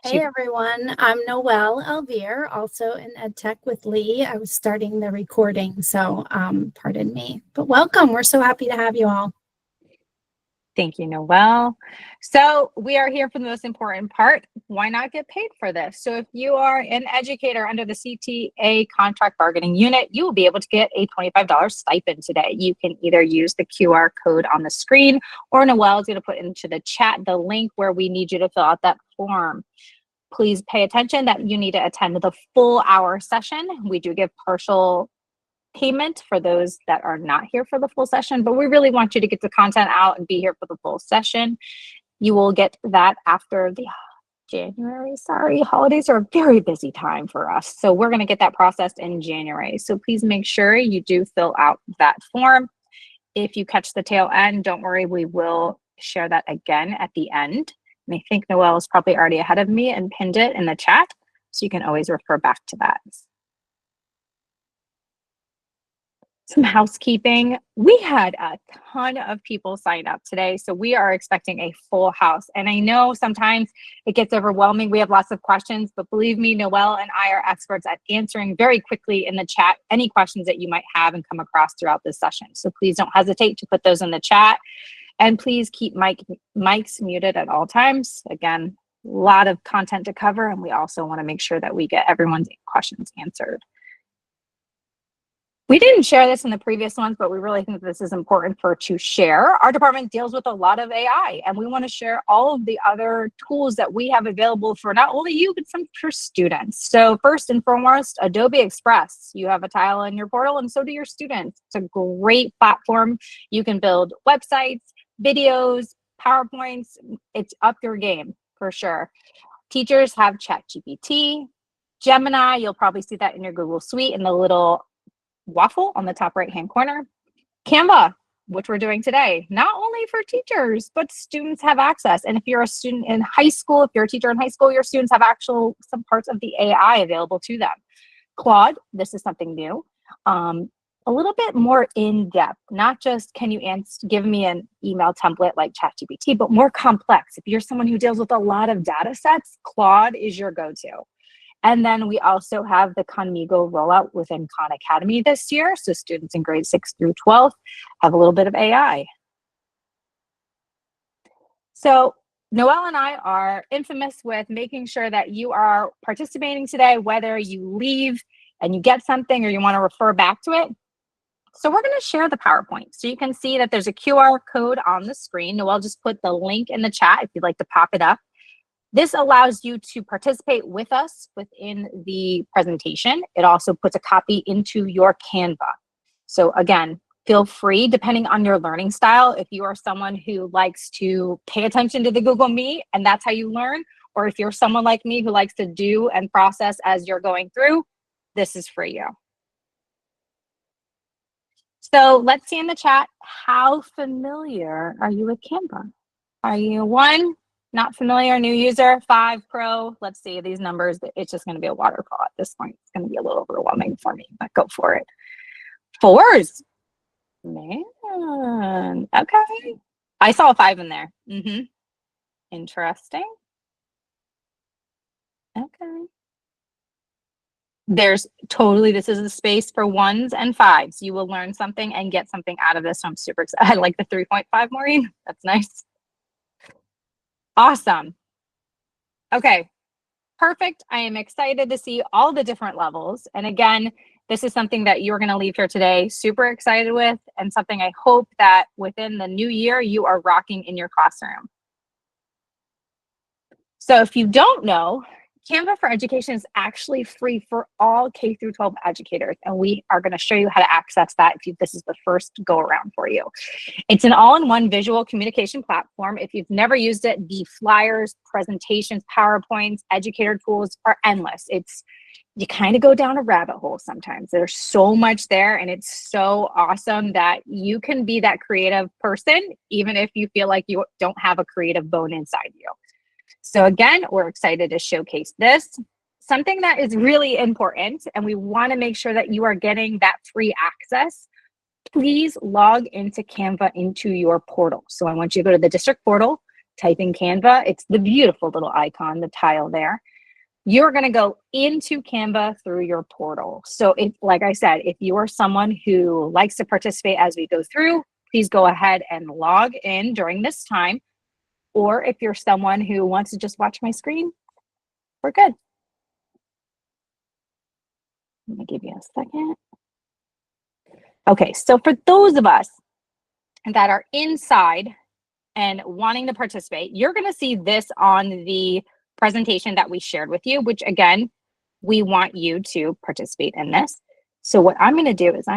Hey everyone, I'm Noelle Alvear, also in EdTech with Lee. I was starting the recording, so pardon me. But welcome, we're so happy to have you all. Thank you, Noelle. So we are here for the most important part. Why not get paid for this? So if you are an educator under the CTA contract bargaining unit, you will be able to get a $25 stipend today. You can either use the QR code on the screen, or Noelle is going to put into the chat the link where we need you to fill out that form. Please pay attention that you need to attend the full hour session. We do give partial payment for those that are not here for the full session, but we really want you to get the content out and be here for the full session. You will get that after the January. Sorry, holidays are a very busy time for us. So we're going to get that processed in January. So please make sure you do fill out that form. If you catch the tail end, don't worry, we will share that again at the end. And I think Noelle is probably already ahead of me and pinned it in the chat, so you can always refer back to that. Some housekeeping. We had a ton of people sign up today, so we are expecting a full house. And I know sometimes it gets overwhelming. We have lots of questions, but believe me, Noelle and I are experts at answering very quickly in the chat any questions that you might have and come across throughout this session. So please don't hesitate to put those in the chat. And please keep mics muted at all times. Again, a lot of content to cover, and we also want to make sure that we get everyone's questions answered. We didn't share this in the previous ones, but we really think this is important to share. Our department deals with a lot of AI, and we want to share all of the other tools that we have available for not only you, but some for students. So first and foremost, Adobe Express. You have a tile in your portal, and so do your students. It's a great platform. You can build websites, videos, PowerPoints. It's up your game for sure. Teachers have ChatGPT, Gemini. You'll probably see that in your Google Suite in the little waffle on the top right hand corner. Canva, which we're doing today, not only for teachers, but students have access. And if you're a student in high school, if you're a teacher in high school, your students have some parts of the AI available to them. Claude, this is something new. A little bit more in depth, not just can you give me an email template like ChatGPT, but more complex. If you're someone who deals with a lot of data sets, Claude is your go-to. And then we also have the Conmigo rollout within Khan Academy this year. So students in grades 6 through 12 have a little bit of AI. So Noelle and I are infamous with making sure that you are participating today, whether you leave and you get something or you want to refer back to it. So we're going to share the PowerPoint. So you can see that there's a QR code on the screen. Noelle just put the link in the chat if you'd like to pop it up. This allows you to participate with us within the presentation. It also puts a copy into your Canva. So again, feel free, depending on your learning style, if you are someone who likes to pay attention to the Google Meet and that's how you learn, or if you're someone like me who likes to do and process as you're going through, this is for you. So let's see in the chat, how familiar are you with Canva? Are you 1, not familiar, new user, 5, pro? Let's see these numbers. It's just going to be a waterfall at this point. It's going to be a little overwhelming for me, but go for it. 4s. Man, okay. I saw a 5 in there. Interesting. Okay. This is a space for 1s and 5s. You will learn something and get something out of this. So I'm super excited. I like the 3.5, Maureen. That's nice. Awesome. Okay, perfect. I am excited to see all the different levels. And again, this is something that you're going to leave here today super excited with, and something I hope that within the new year, you are rocking in your classroom. So if you don't know, Canva for Education is actually free for all K through 12 educators, and we are going to show you how to access that if this is the first go around for you. It's an all-in-one visual communication platform. If you've never used it, the flyers, presentations, PowerPoints, educator tools are endless. You kind of go down a rabbit hole sometimes. There's so much there, and it's so awesome that you can be that creative person, even if you feel like you don't have a creative bone inside you. So again, we're excited to showcase this. Something that is really important, and we want to make sure that you are getting that free access. Please log into Canva into your portal. So I want you to go to the district portal, type in Canva. It's the beautiful little icon, the tile there. You're going to go into Canva through your portal. So if, like I said, if you are someone who likes to participate as we go through, please go ahead and log in during this time. Or if you're someone who wants to just watch my screen, we're good. Let me give you a second. Okay, so for those of us that are inside and wanting to participate, you're going to see this on the presentation that we shared with you, which again, we want you to participate in this. So what I'm going to do is I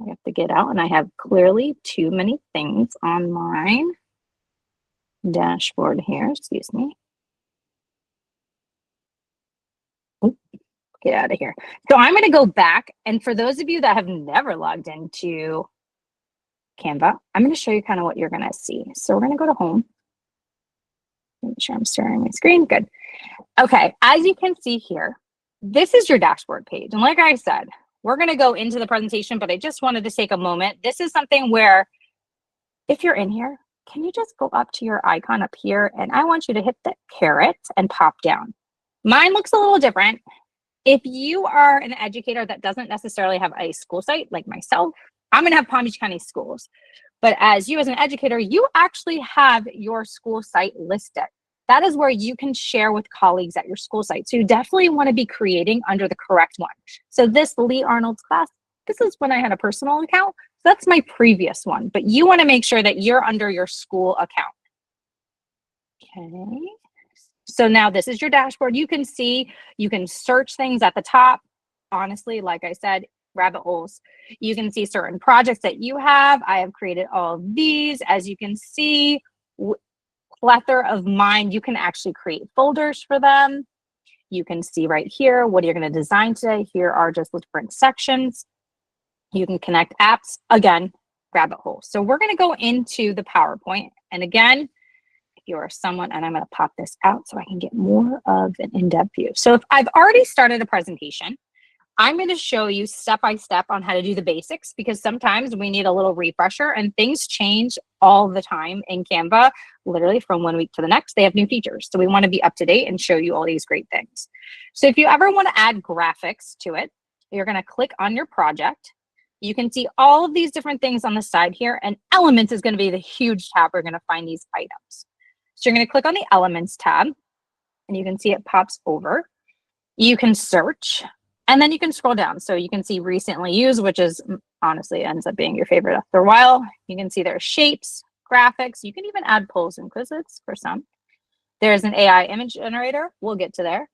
have to get out, and I have clearly too many things on my dashboard here. Excuse me. Oop, get out of here. So I'm going to go back. And for those of you that have never logged into Canva, I'm going to show you kind of what you're going to see. So we're going to go to home. Make sure I'm sharing my screen. Good. Okay. As you can see here, this is your dashboard page. And like I said, we're going to go into the presentation, but I just wanted to take a moment. This is something where if you're in here, can you just go up to your icon up here? And I want you to hit the caret and pop down. Mine looks a little different. If you are an educator that doesn't necessarily have a school site like myself, I'm going to have Palm Beach County Schools. But as you as an educator, you actually have your school site listed. That is where you can share with colleagues at your school site. So you definitely want to be creating under the correct one. So this Lee Arnold's class, this is when I had a personal account. So that's my previous one. But you want to make sure that you're under your school account. Okay. So now this is your dashboard. You can see, you can search things at the top. Honestly, like I said, rabbit holes. You can see certain projects that you have. I have created all of these. As you can see, plethora of mine. You can actually create folders for them. You can see right here, what you're going to design today. Here are just the different sections. You can connect apps. Again, rabbit hole. So we're going to go into the PowerPoint. And again, if you are someone, and I'm going to pop this out so I can get more of an in-depth view. So if I've already started a presentation, I'm going to show you step by step on how to do the basics, because sometimes we need a little refresher and things change all the time in Canva, literally from one week to the next. They have new features. So we want to be up to date and show you all these great things. So if you ever want to add graphics to it, you're going to click on your project. You can see all of these different things on the side here, and Elements is going to be the huge tab. We're going to find these items. So you're going to click on the Elements tab, and you can see it pops over. You can search. And then you can scroll down. So you can see recently used, which is honestly ends up being your favorite after a while. You can see there's shapes, graphics. You can even add polls and quizzes for some. There's an AI image generator. We'll get to there.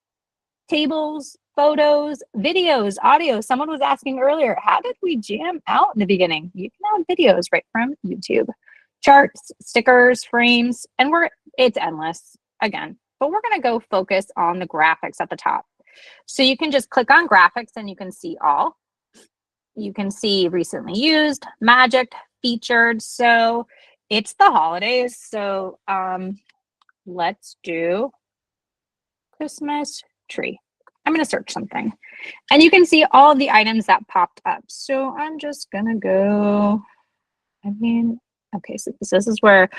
Tables, photos, videos, audio. Someone was asking earlier, how did we jam out in the beginning? You can add videos right from YouTube. Charts, stickers, frames, and it's endless again. But we're going to go focus on the graphics at the top. So you can just click on graphics and you can see all. You can see recently used, magic, featured. So it's the holidays. So let's do Christmas tree. I'm going to search something. And you can see all of the items that popped up. So I'm just going to go, okay, so this is where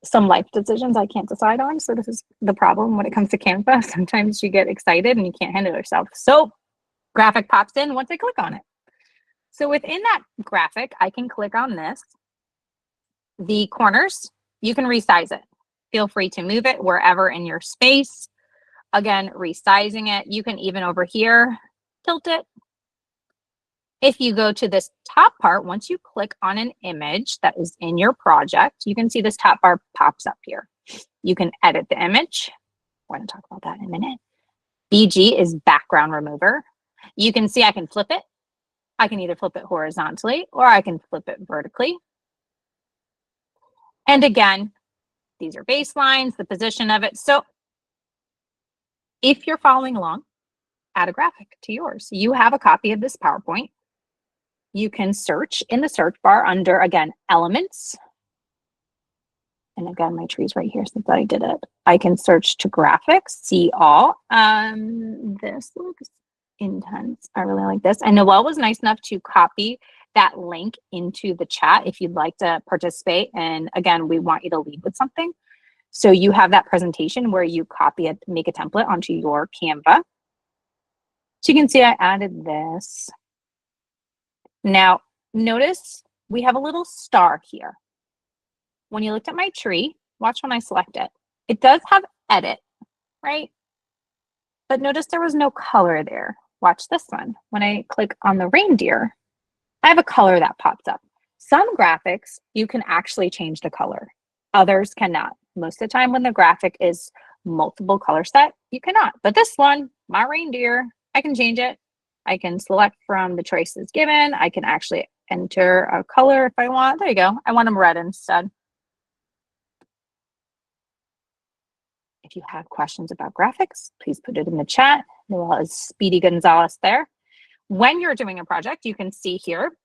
some life decisions I can't decide on. So this is the problem when it comes to Canva. Sometimes you get excited and you can't handle yourself. So graphic pops in once I click on it. So within that graphic, I can click on this. The corners, you can resize it. Feel free to move it wherever in your space. Again, resizing it. You can even over here, tilt it. If you go to this top part, once you click on an image that is in your project, you can see this top bar pops up here. You can edit the image. We're going to talk about that in a minute. BG is background remover. You can see I can flip it. I can either flip it horizontally or I can flip it vertically. And again, these are baselines, the position of it. So if you're following along, add a graphic to yours. You have a copy of this PowerPoint. You can search in the search bar under, again, elements. And again, my tree's right here since I did it. I can search to graphics, see all. This looks intense. I really like this. And Noelle was nice enough to copy that link into the chat if you'd like to participate. And again, we want you to lead with something. So you have that presentation where you copy it, make a template onto your Canva. So you can see I added this. Now, notice we have a little star here. When you looked at my tree, watch when I select it. It does have edit, right? But notice there was no color there. Watch this one. When I click on the reindeer, I have a color that pops up. Some graphics, you can actually change the color. Others cannot. Most of the time when the graphic is multiple color set, you cannot. But this one, my reindeer, I can change it. I can select from the choices given. I can actually enter a color if I want. There you go. I want them red instead. If you have questions about graphics, please put it in the chat. Well, as Speedy Gonzalez there. When you're doing a project, you can see here,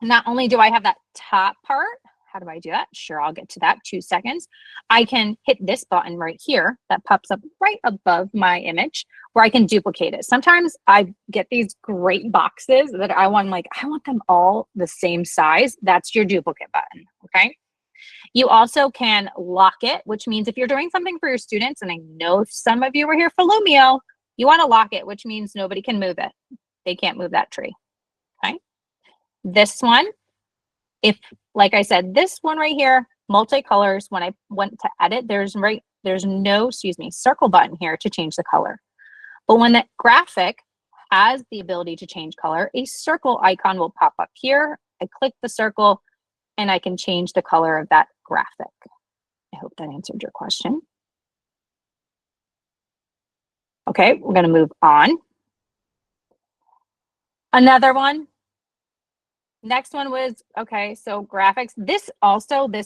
not only do I have that top part, how do I do that? Sure, I'll get to that, 2 seconds. I can hit this button right here that pops up right above my image where I can duplicate it. Sometimes I get these great boxes that I want, like, I want them all the same size. That's your duplicate button, okay? You also can lock it, which means if you're doing something for your students, and I know some of you were here for Lumio, you want to lock it, which means nobody can move it. They can't move that tree, okay? This one, if, like I said, this one right here, multicolors, when I went to edit, there's no, circle button here to change the color. But when the graphic has the ability to change color, a circle icon will pop up here. I click the circle and I can change the color of that graphic. I hope that answered your question. Okay, we're going to move on. Another one. Next one was, okay, so graphics. This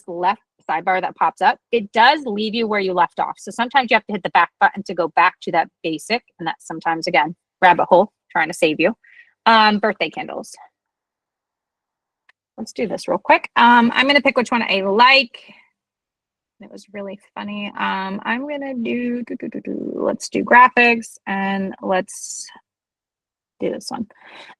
left sidebar that pops up, it does leave you where you left off. So sometimes you have to hit the back button to go back to that basic, and that's sometimes, again, rabbit hole, trying to save you. Birthday candles. Let's do this real quick. I'm going to pick which one I like. It was really funny. I'm going to do, let's do graphics, and let's do this one.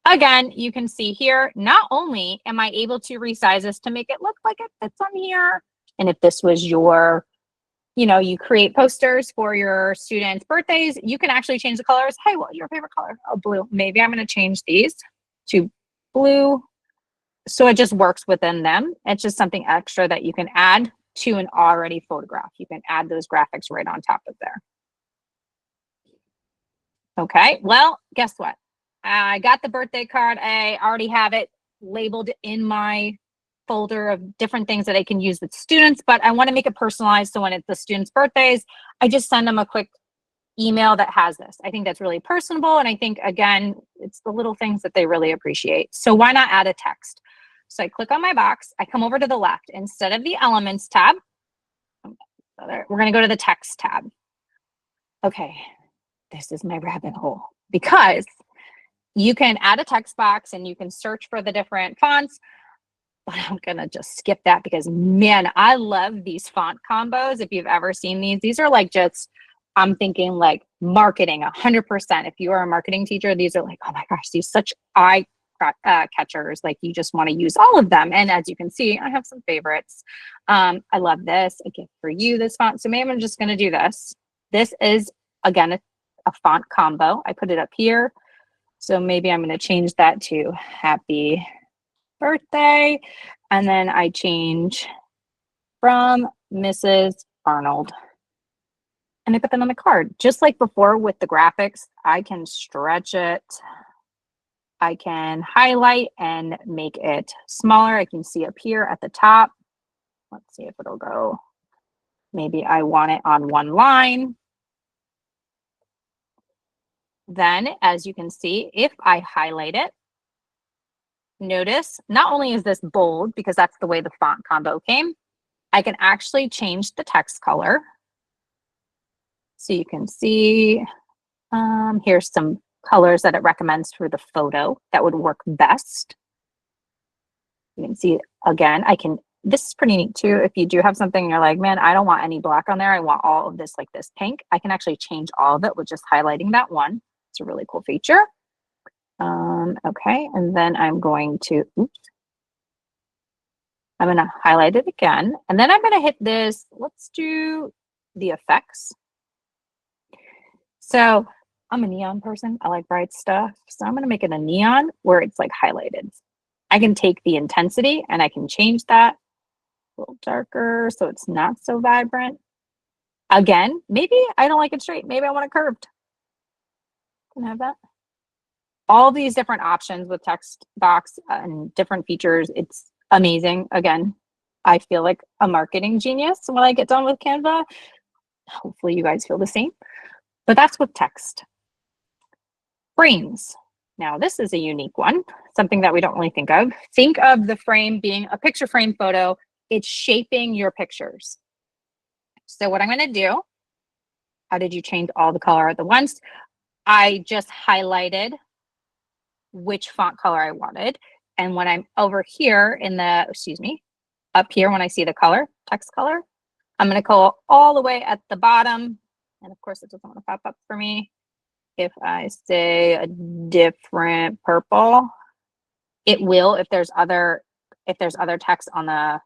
Again, you can see here, not only am I able to resize this to make it look like it fits on here, and if this was your, you create posters for your students' birthdays, you can actually change the colors. Hey, what's your favorite color? Oh, blue. Maybe I'm going to change these to blue. So it just works within them. It's just something extra that you can add to an already photograph. You can add those graphics right on top of there. Okay, well, guess what? I got the birthday card. I already have it labeled in my folder of different things that I can use with students, but I want to make it personalized. So when it's the students' birthdays, I just send them a quick email that has this. I think that's really personable. And I think, again, it's the little things that they really appreciate. So why not add a text? So I click on my box. I come over to the left. Instead of the Elements tab, we're going to go to the Text tab. Okay, this is my rabbit hole because you can add a text box and you can search for the different fonts. But I'm going to just skip that because, man, I love these font combos. If you've ever seen these are like just, I'm thinking like marketing 100%. If you are a marketing teacher, these are like, oh my gosh, these such eye catchers. Like you just want to use all of them. And as you can see, I have some favorites. I love this. A gift for you, this font. So maybe I'm just going to do this. This is, again, a font combo. I put it up here. So maybe I'm going to change that to Happy Birthday. And then I change from Mrs. Arnold. And I put them on the card. Just like before with the graphics, I can stretch it. I can highlight and make it smaller. I can see up here at the top. Let's see if it'll go. Maybe I want it on one line. Then, as you can see, if I highlight it, notice not only is this bold because that's the way the font combo came, I can actually change the text color. So you can see here's some colors that it recommends for the photo that would work best. You can see, again, this is pretty neat too. If you do have something and you're like, man, I don't want any black on there. I want all of this like this pink. I can actually change all of it with just highlighting that one. It's a really cool feature. Okay, and then I'm going to, I'm going to highlight it again, and then I'm going to hit this. Let's do the effects. So I'm a neon person. I like bright stuff. So I'm going to make it a neon where it's like highlighted. I can take the intensity and I can change that a little darker so it's not so vibrant. Again, maybe I don't like it straight. Maybe I want it curved. Can I have that? All these different options with text box and different features. It's amazing. Again, I feel like a marketing genius when I get done with Canva. Hopefully you guys feel the same. But that's with text. Frames. Now this is a unique one, something that we don't really think of. Think of the frame being a picture frame photo. It's shaping your pictures. So what I'm going to do, how did you change all the color at the once? I just highlighted which font color I wanted. And when I'm over here in the, up here when I see the color, text color, I'm going to go all the way at the bottom. And of course, it doesn't want to pop up for me. If I say a different purple, it will, if there's other text on the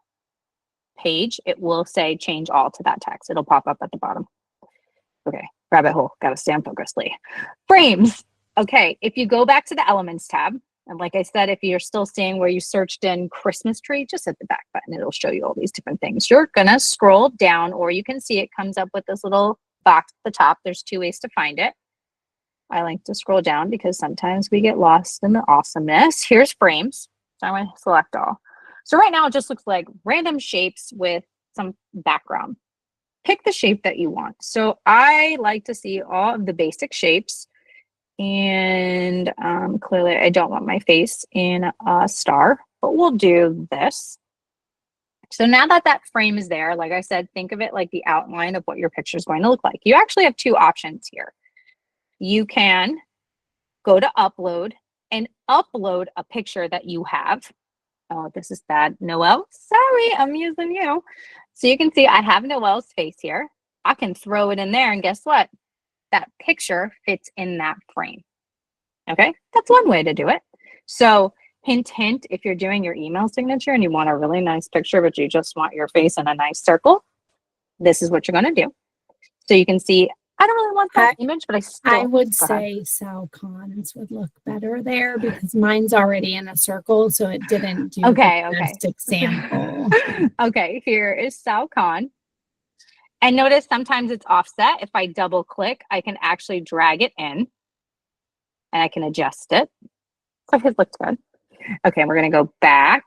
page, it will say change all to that text. It'll pop up at the bottom. Okay, rabbit hole, gotta stay on focus, Lee. Frames. Okay, if you go back to the elements tab, and like I said, if you're still seeing where you searched in Christmas tree, just hit the back button. It'll show you all these different things. You're gonna scroll down, or you can see it comes up with this little box at the top. There's 2 ways to find it. I like to scroll down because sometimes we get lost in the awesomeness. Here's frames. So I'm gonna select all. So right now it just looks like random shapes with some background. Pick the shape that you want. So I like to see all of the basic shapes, and clearly I don't want my face in a star, but we'll do this. So now that that frame is there, like I said, think of it like the outline of what your picture is going to look like. You actually have 2 options here. You can go to upload and upload a picture that you have. Oh, this is bad. Noelle, sorry, I'm using you. So you can see I have Noelle's face here. I can throw it in there, and guess what? That picture fits in that frame. Okay, that's one way to do it. So hint, hint, if you're doing your email signature and you want a really nice picture, but you just want your face in a nice circle, this is what you're going to do. So you can see I don't really want that image, but I would say Sal Khan's would look better there because mine's already in a circle, so it didn't do the best example. Okay, here is Sal Khan. And notice sometimes it's offset. If I double click, I can actually drag it in and I can adjust it. So his looks good. Okay, we're going to go back.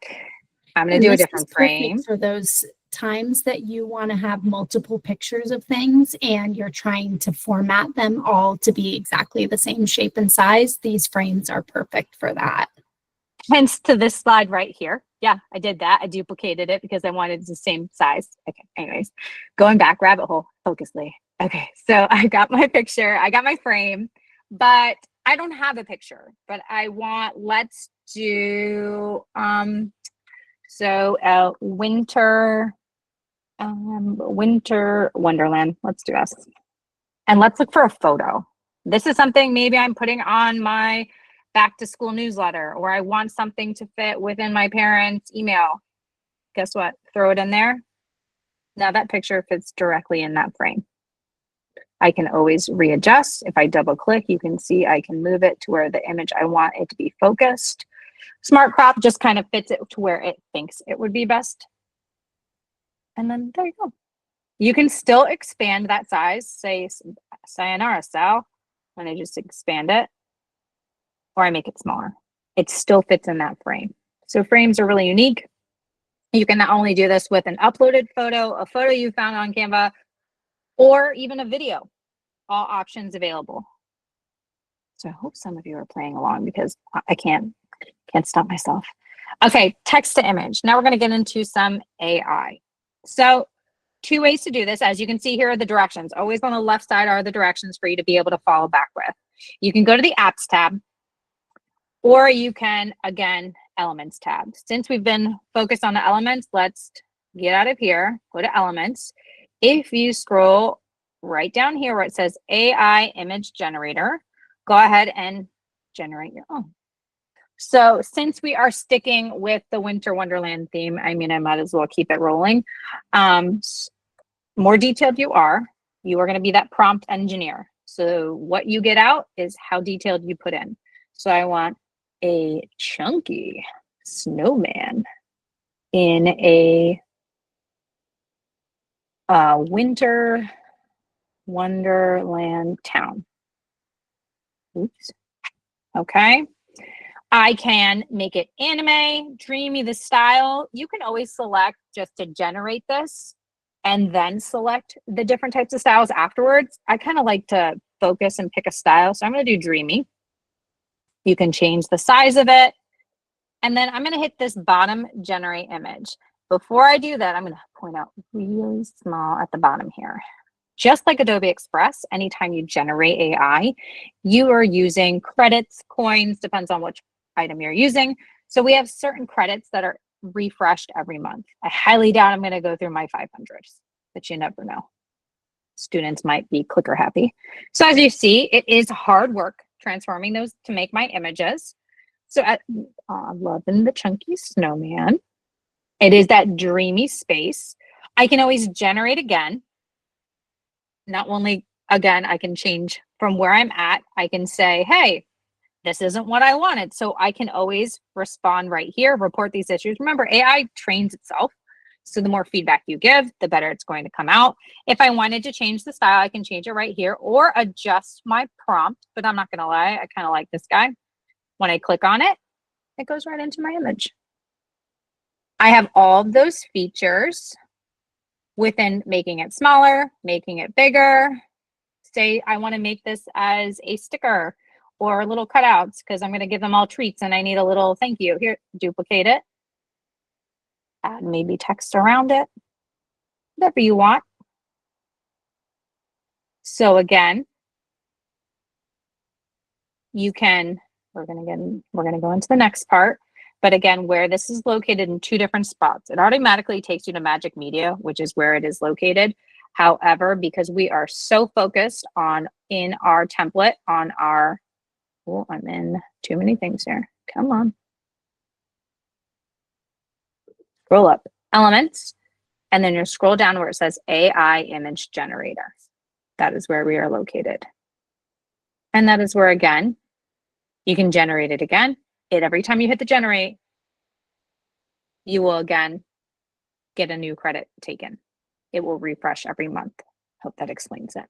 I'm going to do a different frame. For those times that you want to have multiple pictures of things and you're trying to format them all to be exactly the same shape and size, these frames are perfect for that. Hence to this slide right here. Yeah, I did that. I duplicated it because I wanted the same size. Okay, anyways, going back, rabbit hole, focus, Lee. Okay, so I got my picture, I got my frame, but I don't have a picture, but I want, let's do, winter Wonderland. Let's do this. And let's look for a photo. This is something maybe I'm putting on my back to school newsletter, or I want something to fit within my parents' email. Guess what? Throw it in there. Now that picture fits directly in that frame. I can always readjust. If I double click, you can see I can move it to where the image I want it to be focused. Smart Crop just kind of fits it to where it thinks it would be best. And then there you go. You can still expand that size. Say, sayonara, Sal. And I just expand it. Or I make it smaller. It still fits in that frame. So frames are really unique. You can not only do this with an uploaded photo, a photo you found on Canva, or even a video. All options available. So I hope some of you are playing along because I can't stop myself. Okay, text to image. Now we're going to get into some AI. So 2 ways to do this. As you can see, here are the directions. Always on the left side are the directions for you to be able to follow back with. You can go to the apps tab, or you can, again, elements tab. Since we've been focused on the elements, let's get out of here, go to elements. If you scroll right down here where it says AI image generator, go ahead and generate your own. So since we are sticking with the Winter Wonderland theme, I mean, I might as well keep it rolling. More detailed you are going to be that prompt engineer. So what you get out is how detailed you put in. So I want a chunky snowman in a winter Wonderland town. Oops. Okay. I can make it anime, dreamy, the style. You can always select just to generate this and then select the different types of styles afterwards. I kind of like to focus and pick a style. So I'm going to do dreamy. You can change the size of it. And then I'm going to hit this bottom generate image. Before I do that, I'm going to point out really small at the bottom here. Just like Adobe Express, anytime you generate AI, you are using credits, coins, depends on which item you're using. So we have certain credits that are refreshed every month. I highly doubt I'm going to go through my 500s, but you never know. Students might be clicker happy. So as you see, it is hard work transforming those to make my images. So loving the chunky snowman. It is that dreamy space. I can always generate again. Not only, again, I can change from where I'm at. I can say, hey, this isn't what I wanted. So I can always respond right here, report these issues. Remember, AI trains itself. So the more feedback you give, the better it's going to come out. If I wanted to change the style, I can change it right here or adjust my prompt. But I'm not going to lie, I kind of like this guy. When I click on it, it goes right into my image. I have all of those features within making it smaller, making it bigger. Say I want to make this as a sticker or little cutouts because I'm going to give them all treats and I need a little thank you. Here, duplicate it. Add maybe text around it. Whatever you want. So again, you can, we're going to go into the next part. But again, where this is located in two different spots, it automatically takes you to Magic Media, which is where it is located. However, because we are so focused on in our template on our, oh, I'm in too many things here. Come on. Scroll up, elements, and then you scroll down where it says AI image generator. That is where we are located. And that is where, again, you can generate it again. Every time you hit the generate, you will again get a new credit taken. It will refresh every month. Hope that explains it.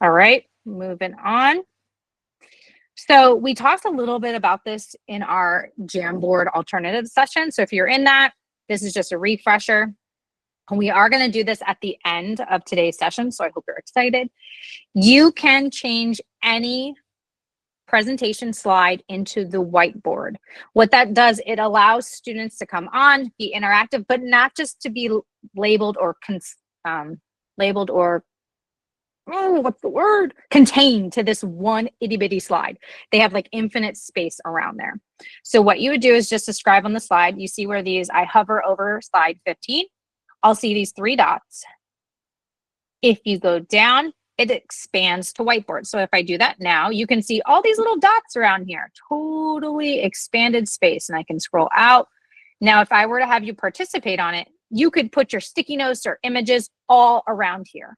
All right, moving on. So we talked a little bit about this in our Jamboard alternative session. So if you're in that, this is just a refresher. We are going to do this at the end of today's session, so I hope you're excited. You can change any presentation slide into the whiteboard. What that does, it allows students to come on, be interactive, but not just to be labeled or contained to this one itty bitty slide. They have like infinite space around there. So what you would do is just describe on the slide. You see where these, I hover over slide 15. I'll see these three dots. If you go down, it expands to whiteboard. So if I do that now, you can see all these little dots around here, totally expanded space, and I can scroll out. Now, if I were to have you participate on it, you could put your sticky notes or images all around here.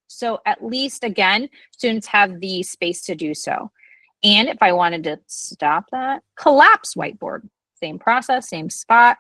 So at least, again, students have the space to do so. And if I wanted to stop that, collapse whiteboard, same process, same spot.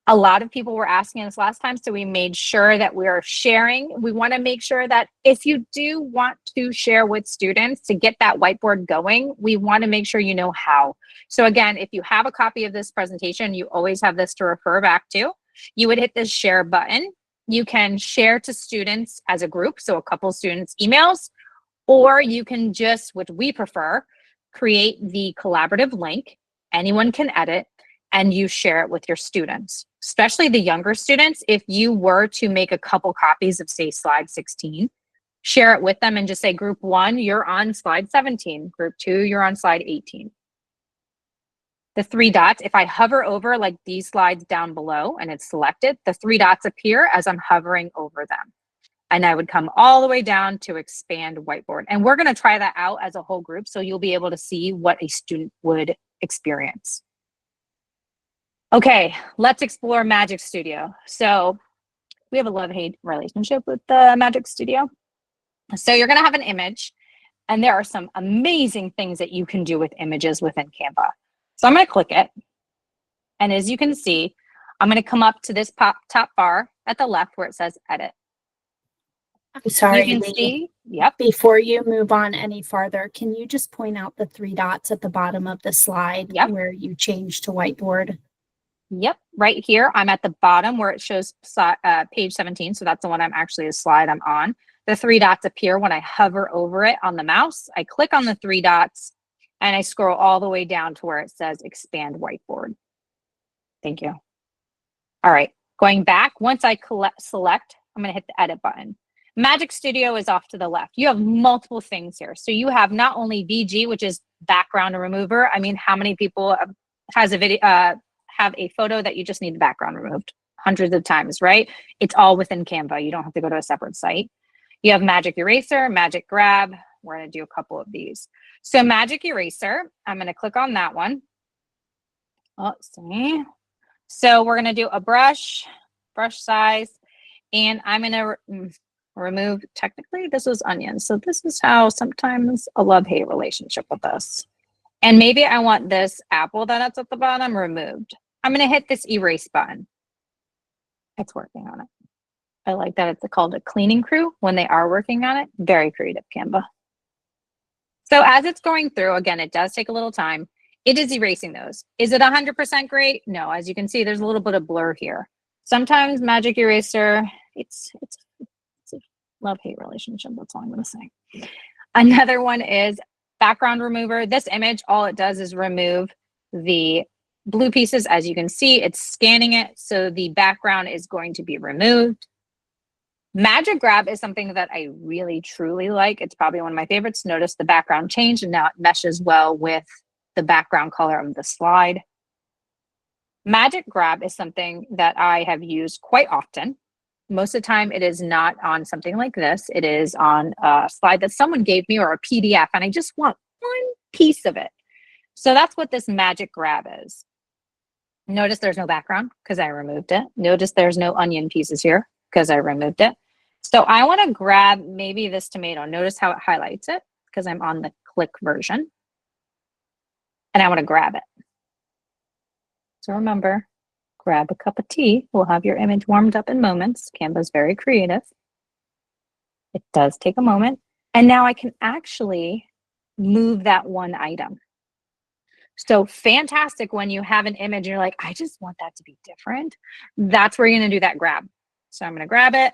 A lot of people were asking us last time, so we made sure that we are sharing. We want to make sure that if you do want to share with students to get that whiteboard going, we want to make sure you know how. So again, if you have a copy of this presentation, you always have this to refer back to. You would hit this share button. You can share to students as a group, so a couple students' emails, or you can just, which we prefer, create the collaborative link. Anyone can edit, and you share it with your students, especially the younger students. If you were to make a couple copies of, say, slide 16, share it with them and just say, group 1, you're on slide 17. Group 2, you're on slide 18. The three dots, if I hover over like these slides down below and it's selected, the three dots appear as I'm hovering over them. And I would come all the way down to expand whiteboard. And we're going to try that out as a whole group so you'll be able to see what a student would experience. Okay, let's explore Magic Studio. So we have a love-hate relationship with the Magic Studio. So you're going to have an image, and there are some amazing things that you can do with images within Canva. So I'm going to click it. And as you can see, I'm going to come up to this top bar at the left where it says edit. I'm sorry, You can Lee. see, yep. Before you move on any farther, can you just point out the 3 dots at the bottom of the slide where you change to whiteboard? Yep, right here. I'm at the bottom where it shows page 17. So that's the one I'm actually, the slide I'm on. The 3 dots appear when I hover over it on the mouse. I click on the 3 dots and I scroll all the way down to where it says expand whiteboard. Thank you. All right, going back, once I select, I'm going to hit the edit button. Magic Studio is off to the left. You have multiple things here. So you have not only VG, which is background remover. I mean, how many people has a video, have a photo that you just need the background removed? Hundreds of times, right? It's all within Canva. You don't have to go to a separate site. You have Magic Eraser, Magic Grab. We're going to do a couple of these. So Magic Eraser, I'm going to click on that one. Let's see. So we're going to do a brush size, and I'm going to remove, technically this was onion. So this is how sometimes a love-hate relationship with this. And maybe I want this apple that's at the bottom removed. I'm going to hit this erase button. It's working on it. I like that it's called a cleaning crew when they are working on it. Very creative, Canva. So as it's going through, again, it does take a little time. It is erasing those. Is it 100% great? No, as you can see, there's a little bit of blur here. Sometimes Magic Eraser, it's a love-hate relationship. That's all I'm going to say. Another one is background remover. This image, all it does is remove the blue pieces. As you can see, it's scanning it. So the background is going to be removed. Magic Grab is something that I really, truly like. It's probably one of my favorites. Notice the background changed and now it meshes well with the background color of the slide. Magic Grab is something that I have used quite often. Most of the time, it is not on something like this. It is on a slide that someone gave me or a PDF, and I just want one piece of it. So that's what this Magic Grab is. Notice there's no background because I removed it. Notice there's no onion pieces here because I removed it. So I want to grab maybe this tomato. Notice how it highlights it because I'm on the click version. And I want to grab it. So remember, grab a cup of tea. We'll have your image warmed up in moments. Canva's very creative. It does take a moment. And now I can actually move that one item. So fantastic when you have an image and you're like, I just want that to be different. That's where you're going to do that grab. So I'm going to grab it.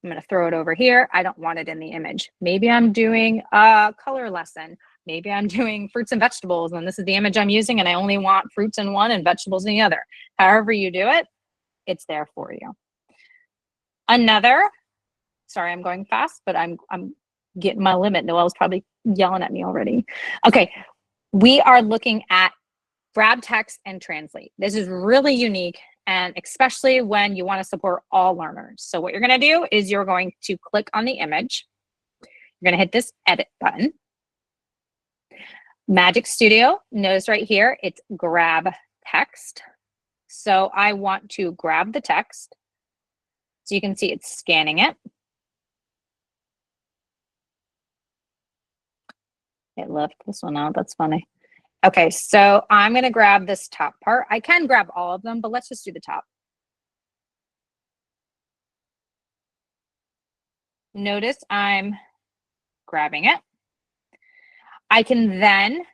I'm going to throw it over here. I don't want it in the image. Maybe I'm doing a color lesson. Maybe I'm doing fruits and vegetables and this is the image I'm using and I only want fruits in one and vegetables in the other. However you do it, it's there for you. Another, sorry, I'm going fast, but I'm getting my limit. Noelle's probably yelling at me already. Okay, we are looking at grab text and translate. This is really unique, and especially when you want to support all learners. So what you're going to do is you're going to click on the image. You're going to hit this edit button. Magic Studio, notice right here, it's grab text. So I want to grab the text. So you can see it's scanning it. It left this one out, that's funny. Okay, so I'm gonna grab this top part. I can grab all of them, but let's just do the top. Notice I'm grabbing it. I can then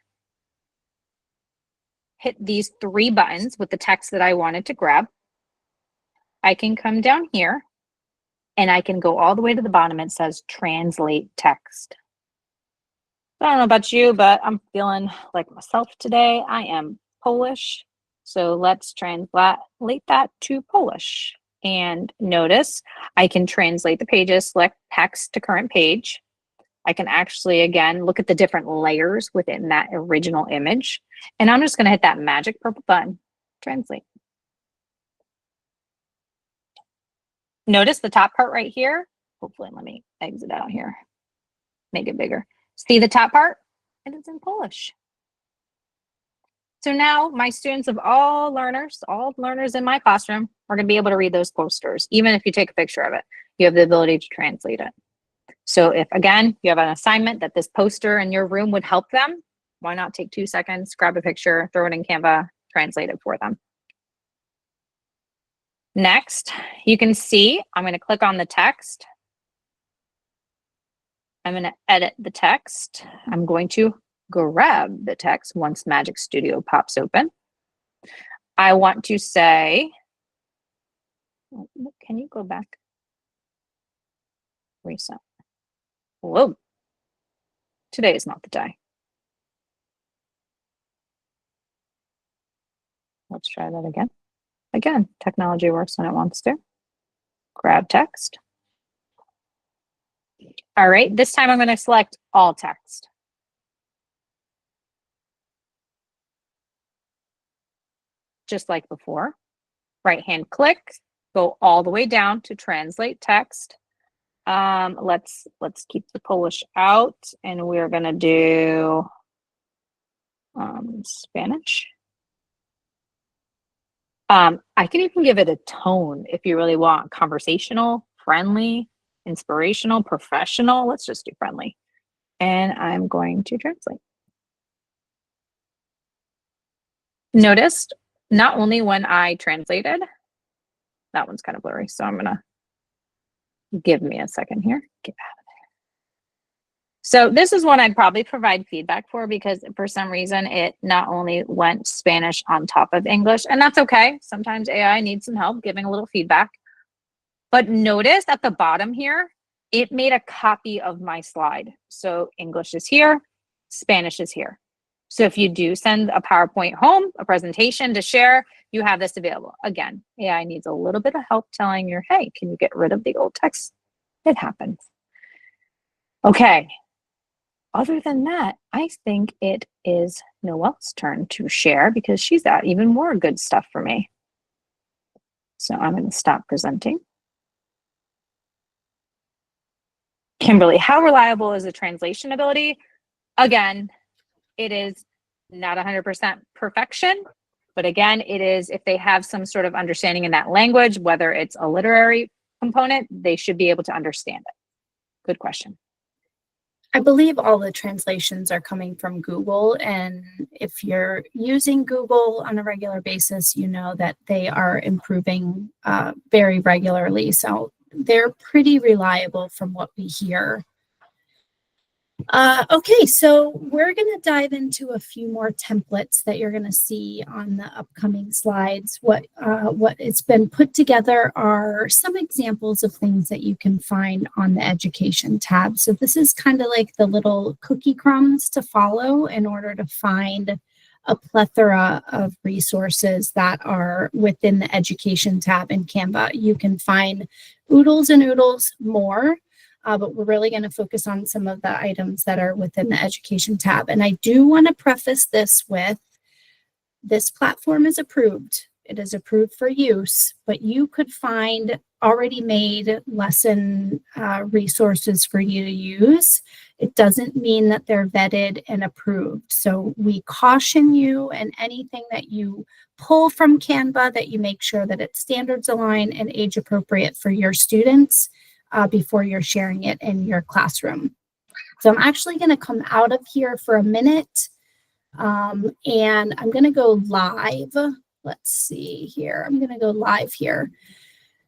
hit these 3 buttons with the text that I wanted to grab. I can come down here and I can go all the way to the bottom. It says translate text. I don't know about you, but I'm feeling like myself today. I am Polish. So let's translate that to Polish. And notice I can translate the pages, select text to current page. I can actually, again, look at the different layers within that original image. And I'm just going to hit that magic purple button, translate. Notice the top part right here hopefully, let me exit out here, make it bigger. See the top part? And it's in Polish. So now my students of all learners in my classroom are going to be able to read those posters. Even if you take a picture of it, you have the ability to translate it. So if, again, you have an assignment that this poster in your room would help them, why not take 2 seconds, grab a picture, throw it in Canva, translate it for them. Next, you can see, I'm going to click on the text. I'm going to edit the text. I'm going to grab the text once Magic Studio pops open. I want to say, can you go back? Reset. Whoa. Today is not the day. Let's try that again. Again, technology works when it wants to. Grab text. All right, this time I'm going to select all text. Just like before. Right-hand click, go all the way down to translate text. Let's keep the Polish out, and we're going to do Spanish. I can even give it a tone if you really want. Conversational, friendly, inspirational, professional. Let's just do friendly. And I'm going to translate. Noticed not only when I translated, that one's kind of blurry, so I'm gonna give me a second here. Get out of there. So this is one I'd probably provide feedback for, because for some reason it not only went Spanish on top of English, and that's okay. Sometimes AI needs some help giving a little feedback. But notice at the bottom here, it made a copy of my slide. So English is here, Spanish is here. So if you do send a PowerPoint home, a presentation to share, you have this available. Again, AI needs a little bit of help telling you, hey, can you get rid of the old text? It happens. Okay. Other than that, I think it is Noelle's turn to share, because she's got even more good stuff for me. So I'm going to stop presenting. Kimberly, how reliable is the translation ability? Again, it is not 100% perfection, but again, it is, if they have some sort of understanding in that language, whether it's a literary component, they should be able to understand it. Good question. I believe all the translations are coming from Google, and if you're using Google on a regular basis, you know that they are improving very regularly. So they're pretty reliable from what we hear. Okay, so we're going to dive into a few more templates that you're going to see on the upcoming slides. What it's been put together are some examples of things that you can find on the Education tab. So this is kind of like the little cookie crumbs to follow in order to find a plethora of resources that are within the Education tab in Canva. You can find oodles and oodles more. But we're really going to focus on some of the items that are within the Education tab. And I do want to preface this with, this platform is approved. It is approved for use, but you could find already made lesson resources for you to use. It doesn't mean that they're vetted and approved. So we caution you, and anything that you pull from Canva, that you make sure that it's standards aligned and age appropriate for your students. Before you're sharing it in your classroom. So I'm actually going to come out of here for a minute, and I'm going to go live. Let's see here. I'm going to go live here.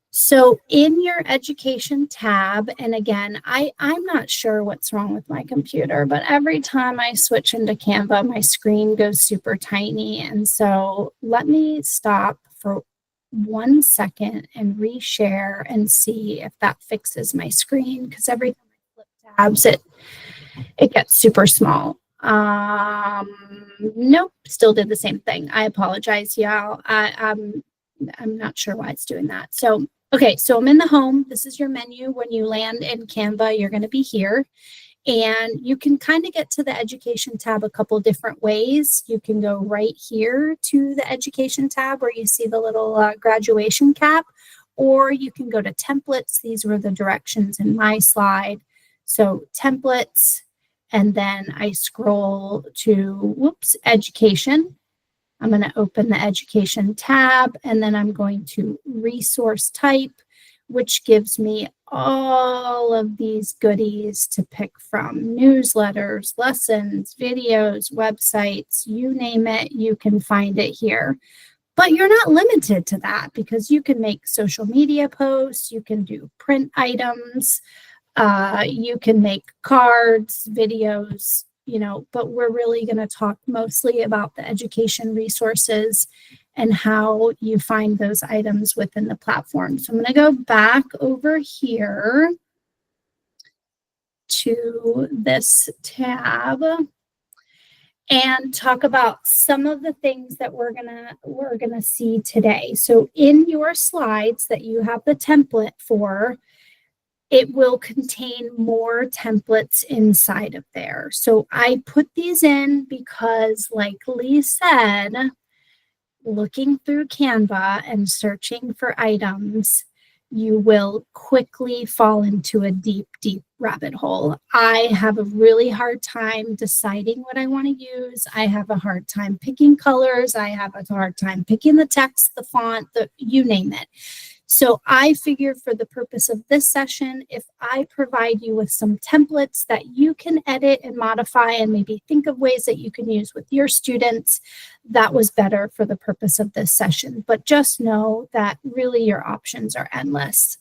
So in your Education tab, and again, I'm not sure what's wrong with my computer, but every time I switch into Canva, my screen goes super tiny. And so let me stop for 1 second and reshare and see if that fixes my screen, because every time I flip tabs, it gets super small. Nope, still did the same thing. I apologize, y'all. I'm not sure why it's doing that. So, okay, so I'm in the home. This is your menu. When you land in Canva, you're going to be here. And you can kind of get to the Education tab a couple different ways. You can go right here to the Education tab where you see the little graduation cap, or you can go to templates. These were the directions in my slide. So templates, and then I scroll to, education. I'm going to open the education tab, and then I'm going to resource type, which gives me all of these goodies to pick from: newsletters, lessons, videos, websites, you name it, you can find it here. But you're not limited to that, because you can make social media posts, you can do print items, you can make cards, videos, but we're really going to talk mostly about the education resources and how you find those items within the platform. So I'm going to go back over here to this tab and talk about some of the things that we're gonna see today. So in your slides that you have the template for, it will contain more templates inside of there. So I put these in because, like Lee said, looking through Canva and searching for items, you will quickly fall into a deep, deep rabbit hole. I have a really hard time deciding what I want to use. I have a hard time picking colors. I have a hard time picking the text, the font, you name it. So I figure for the purpose of this session, if I provide you with some templates that you can edit and modify and maybe think of ways that you can use with your students, that was better for the purpose of this session. But just know that really your options are endless.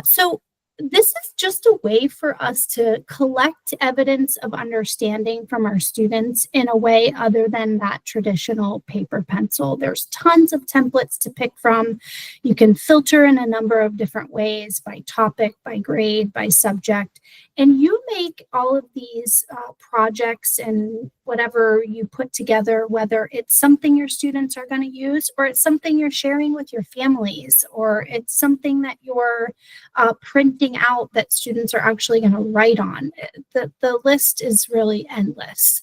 So this is just a way for us to collect evidence of understanding from our students in a way other than that traditional paper pencil. There's tons of templates to pick from. You can filter in a number of different ways, by topic, by grade, by subject, and you make all of these projects and whatever you put together, whether it's something your students are going to use, or it's something you're sharing with your families, or it's something that you're printing out that students are actually going to write on. The list is really endless.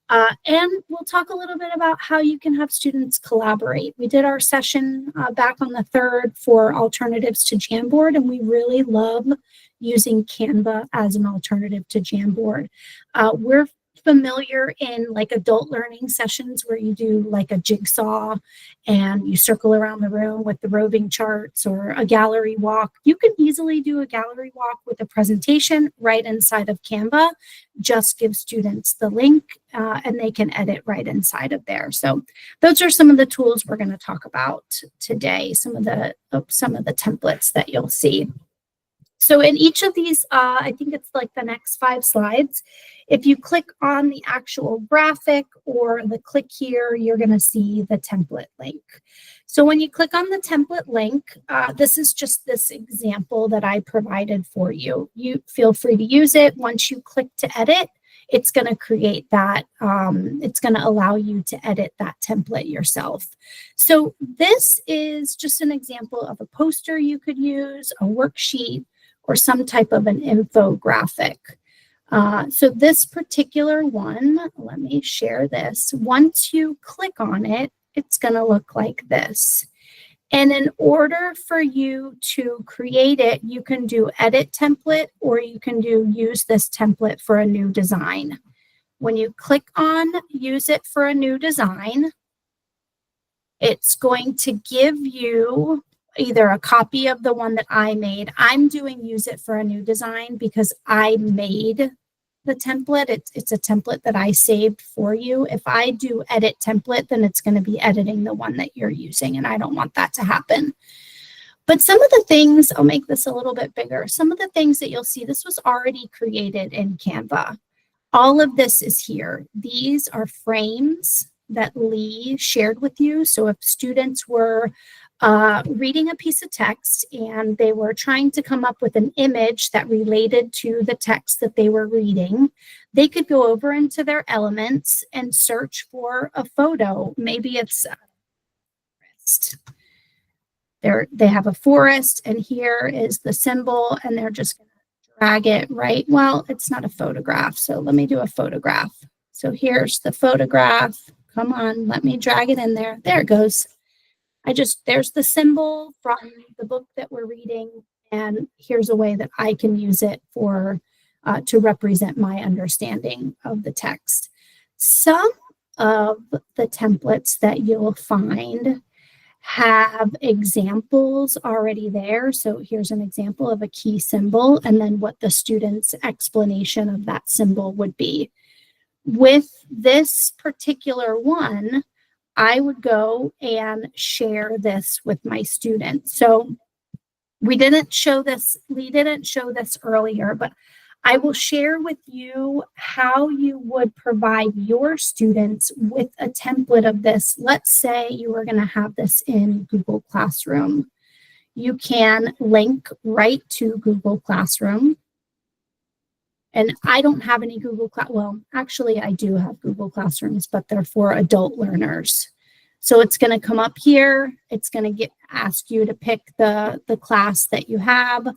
And we'll talk a little bit about how you can have students collaborate. We did our session back on the 3rd for alternatives to Jamboard, and we really love using Canva as an alternative to Jamboard. We're familiar in like adult learning sessions where you do like a jigsaw and you circle around the room with the roving charts, or a gallery walk. You can easily do a gallery walk with a presentation right inside of Canva. Just give students the link and they can edit right inside of there. So those are some of the tools we're going to talk about today, some of the templates that you'll see. So in each of these, I think it's like the next 5 slides, if you click on the actual graphic or the click here, you're going to see the template link. So when you click on the template link, this is just this example that I provided for you. You feel free to use it. Once you click to edit, it's going to create that. It's going to allow you to edit that template yourself. So this is just an example of a poster you could use, a worksheet, or some type of an infographic. So this particular one, let me share this. Once you click on it, it's going to look like this. And in order for you to create it, you can do edit template, or you can do use this template for a new design. When you click on use it for a new design, it's going to give you either a copy of the one that I made. I'm doing use it for a new design because I made the template. It's a template that I saved for you. If I do edit template, then it's going to be editing the one that you're using, and I don't want that to happen. But some of the things, I'll make this a little bit bigger. Some of the things that you'll see, this was already created in Canva. All of this is here. These are frames that Lee shared with you. So if students were reading a piece of text and they were trying to come up with an image that related to the text that they were reading, they could go over into their elements and search for a photo. Maybe it's a forest. They have a forest, and here is the symbol, and they're just going to drag it right. Well, it's not a photograph, so let me do a photograph. So here's the photograph. Come on, let me drag it in there. There it goes. There's the symbol from the book that we're reading, and here's a way that I can use it for to represent my understanding of the text. Some of the templates that you'll find have examples already there. So here's an example of a key symbol, and then what the student's explanation of that symbol would be. With this particular one, I would go and share this with my students. So we didn't show this earlier, but I will share with you how you would provide your students with a template of this. Let's say you were going to have this in Google Classroom. You can link right to Google Classroom. And I don't have any well, actually I do have Google Classrooms, but they're for adult learners. So it's going to come up here. It's going to ask you to pick the class that you have,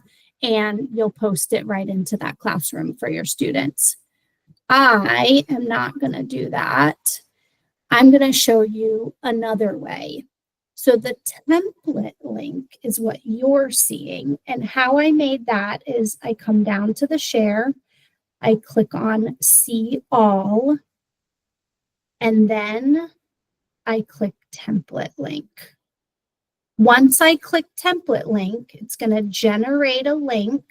and you'll post it right into that classroom for your students. I am not going to do that. I'm going to show you another way. So the template link is what you're seeing. And how I made that is I come down to the share, I click on see all, and then I click template link. Once I click template link, it's going to generate a link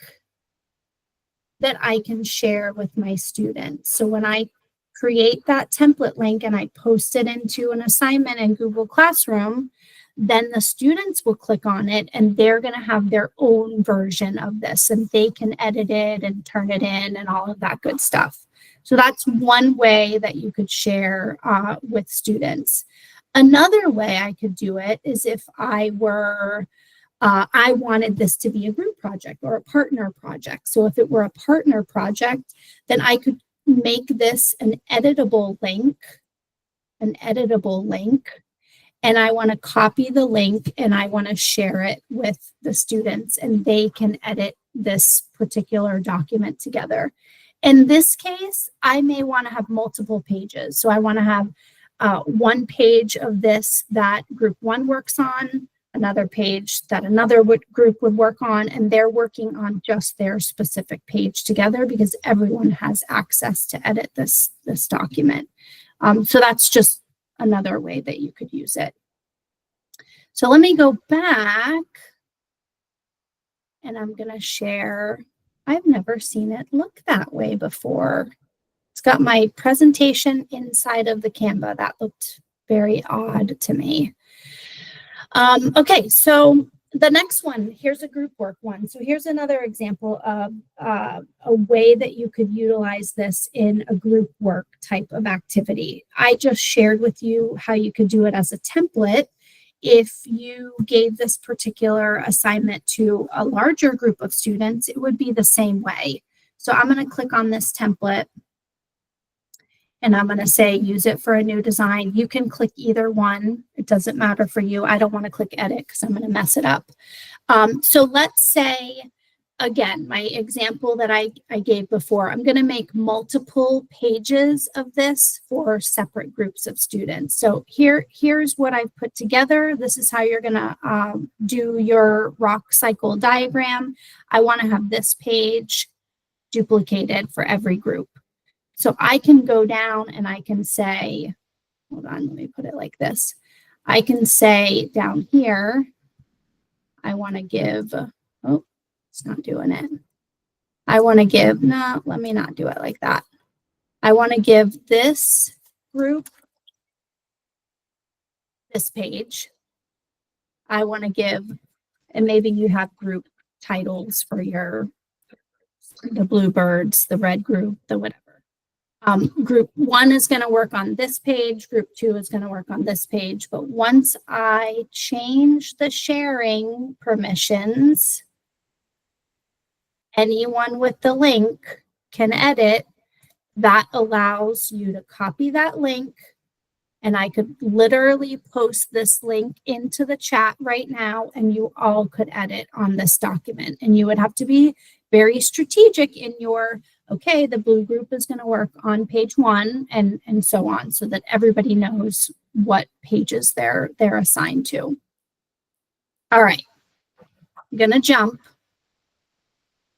that I can share with my students. So when I create that template link and I post it into an assignment in Google Classroom, then the students will click on it and they're going to have their own version of this, and they can edit it and turn it in and all of that good stuff. So that's one way that you could share with students. Another way I could do it is if I wanted this to be a group project or a partner project. So if it were a partner project, then I could make this an editable link, and I want to copy the link and I want to share it with the students, and they can edit this particular document together. In this case, I may want to have multiple pages. So I want to have one page of this that group one works on, another page that another group would work on, and they're working on just their specific page together because everyone has access to edit this document. So that's just another way that you could use it. So let me go back, and I'm going to share. I've never seen it look that way before. It's got my presentation inside of the Canva. That looked very odd to me. Okay, so the next one, here's a group work one. So here's another example of a way that you could utilize this in a group work type of activity. I just shared with you how you could do it as a template. If you gave this particular assignment to a larger group of students, it would be the same way. So I'm going to click on this template, and I'm going to say use it for a new design. You can click either one. It doesn't matter for you. I don't want to click edit because I'm going to mess it up. So let's say, again, my example that I gave before, I'm going to make multiple pages of this for separate groups of students. So here's what I've put together. This is how you're going to do your rock cycle diagram. I want to have this page duplicated for every group. So I can go down and I can say, hold on, let me put it like this. I can say down here, I want to give, oh, it's not doing it. I want to give, no, let me not do it like that. I want to give this group this page. I want to give, and maybe you have group titles for the bluebirds, the red group, the whatever. Group one is going to work on this page. Group two is going to work on this page. But once I change the sharing permissions, anyone with the link can edit. That allows you to copy that link. And I could literally post this link into the chat right now, and you all could edit on this document. And you would have to be very strategic in your, okay, the blue group is going to work on page one, and so on, so that everybody knows what pages they're assigned to. All right, I'm gonna jump.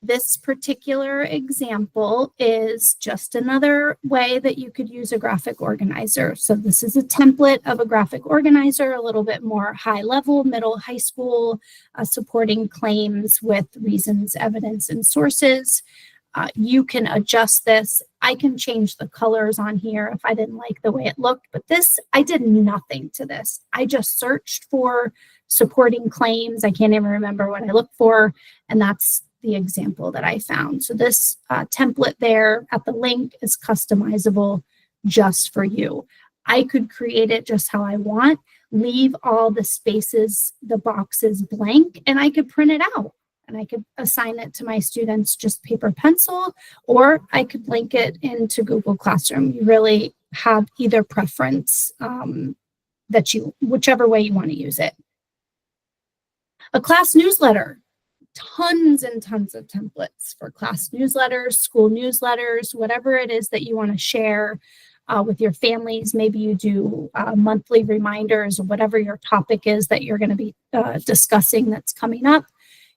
This particular example is just another way that you could use a graphic organizer. So this is a template of a graphic organizer, a little bit more high level, middle, high school, supporting claims with reasons, evidence, and sources. You can adjust this. I can change the colors on here if I didn't like the way it looked, but this, I did nothing to this. I just searched for supporting claims. I can't even remember what I looked for, and that's the example that I found. So this template there at the link is customizable just for you. I could create it just how I want, leave all the spaces, the boxes blank, and I could print it out. And I could assign it to my students just paper pencil, or I could link it into Google Classroom. You really have either preference whichever way you want to use it. A class newsletter. Tons and tons of templates for class newsletters, school newsletters, whatever it is that you want to share with your families. Maybe you do monthly reminders or whatever your topic is that you're going to be discussing that's coming up.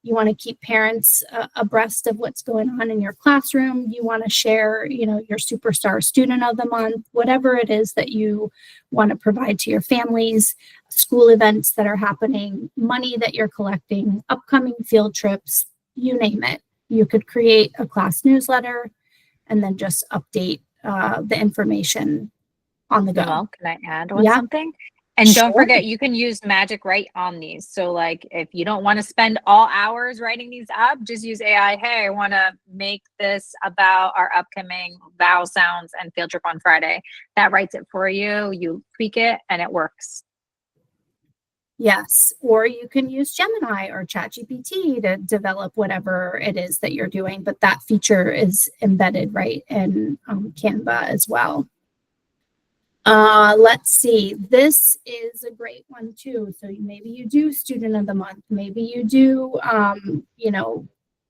You want to keep parents abreast of what's going on in your classroom. You want to share, your superstar student of the month, whatever it is that you want to provide to your families, school events that are happening, money that you're collecting, upcoming field trips, you name it. You could create a class newsletter and then just update the information on the go. Well, can I add with something? And don't forget, you can use magic right on these. So like if you don't want to spend all hours writing these up, just use AI. Hey, I want to make this about our upcoming vowel sounds and field trip on Friday. That writes it for you. You tweak it and it works. Yes, or you can use Gemini or ChatGPT to develop whatever it is that you're doing, but that feature is embedded right in Canva as well. Let's see, this is a great one too. So maybe you do student of the month, maybe you do,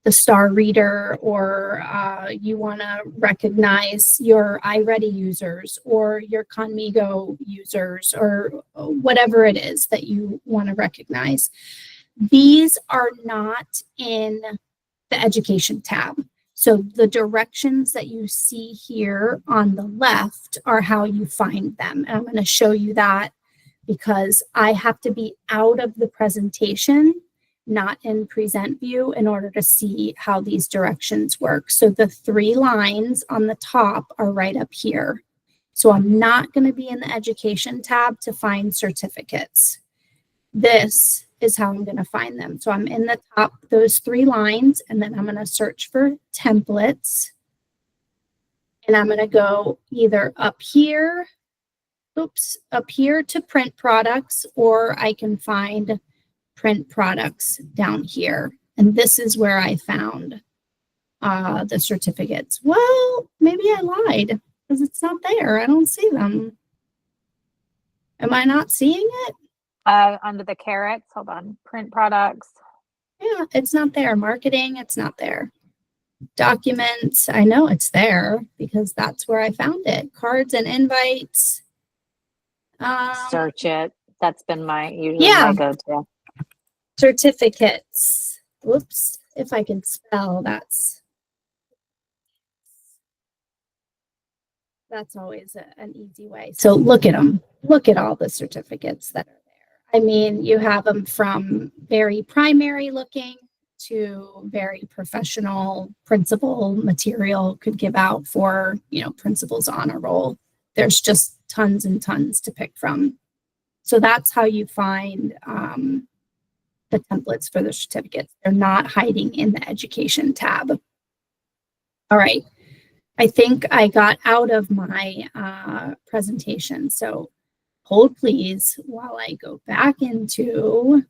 the star reader, or you want to recognize your iReady users or your Conmigo users or whatever it is that you want to recognize. These are not in the education tab. So the directions that you see here on the left are how you find them. And I'm going to show you that because I have to be out of the presentation, not in present view, in order to see how these directions work. So the 3 lines on the top are right up here. So I'm not going to be in the education tab to find certificates. This is how I'm going to find them. So I'm in the top, those 3 lines, and then I'm going to search for templates. And I'm going to go either up here to print products, or I can find print products down here. And this is where I found the certificates. Well, maybe I lied because it's not there. I don't see them. Am I not seeing it? Under the carrots, hold on, print products. Yeah, it's not there. Marketing, it's not there. Documents, I know it's there because that's where I found it. Cards and invites. Search it. That's been usually my go-to. Certificates. Whoops, if I can spell, that's always an easy way. So look at them. Look at all the certificates that are there. I mean, you have them from very primary looking to very professional principal material could give out for, principal's honor roll. There's just tons and tons to pick from. So that's how you find the templates for the certificates. They're not hiding in the education tab. All right. I think I got out of my presentation. So hold please while I go back into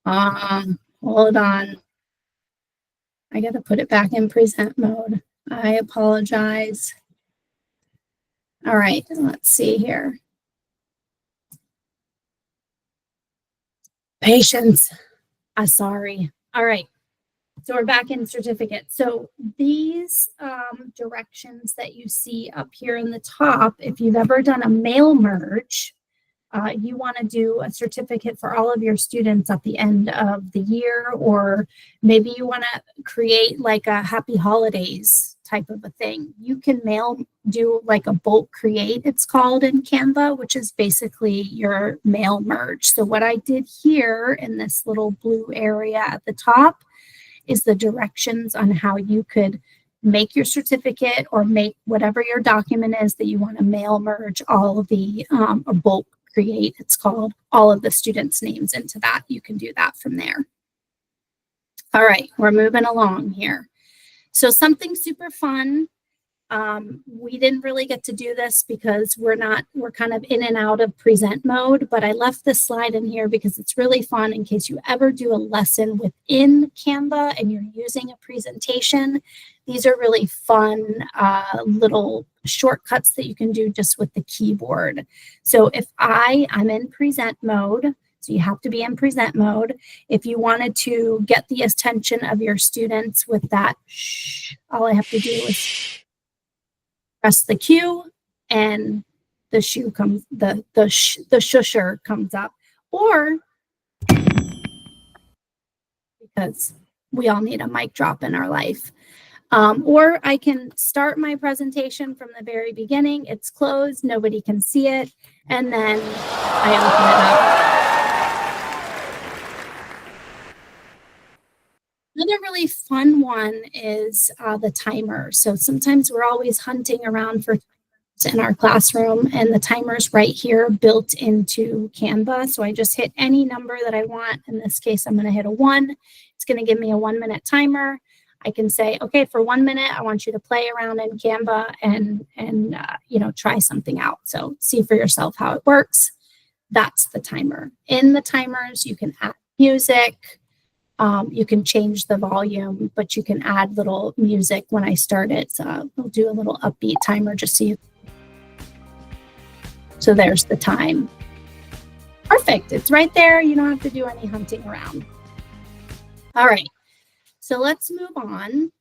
hold on. I got to put it back in present mode. I apologize. All right, let's see here. Patience. Sorry. All right. So we're back in certificates. So these directions that you see up here in the top, if you've ever done a mail merge, you want to do a certificate for all of your students at the end of the year, or maybe you want to create like a happy holidays type of a thing. You can do like a bulk create, it's called in Canva, which is basically your mail merge. So what I did here in this little blue area at the top is the directions on how you could make your certificate or make whatever your document is that you want to mail merge all of the or bulk create, it's called, all of the students' names into that. You can do that from there. All right, we're moving along here. So something super fun. We didn't really get to do this because we're kind of in and out of present mode, but I left this slide in here because it's really fun in case you ever do a lesson within Canva and you're using a presentation. These are really fun little shortcuts that you can do just with the keyboard. So if I'm in present mode, so you have to be in present mode. If you wanted to get the attention of your students with that, all I have to do is press the Q and the shoe comes, the shusher comes up, or because we all need a mic drop in our life. Or I can start my presentation from the very beginning. It's closed, nobody can see it, and then I open it up. Another really fun one is the timer. So sometimes we're always hunting around for timers in our classroom, and the timer's right here built into Canva. So I just hit any number that I want. In this case, I'm going to hit a 1. It's going to give me a 1-minute timer. I can say, okay, for 1 minute, I want you to play around in Canva and try something out. So see for yourself how it works. That's the timer. In the timers, you can add music. You can change the volume, but you can add little music when I start it. So we'll do a little upbeat timer just so you. So there's the time. Perfect. It's right there. You don't have to do any hunting around. All right. So let's move on.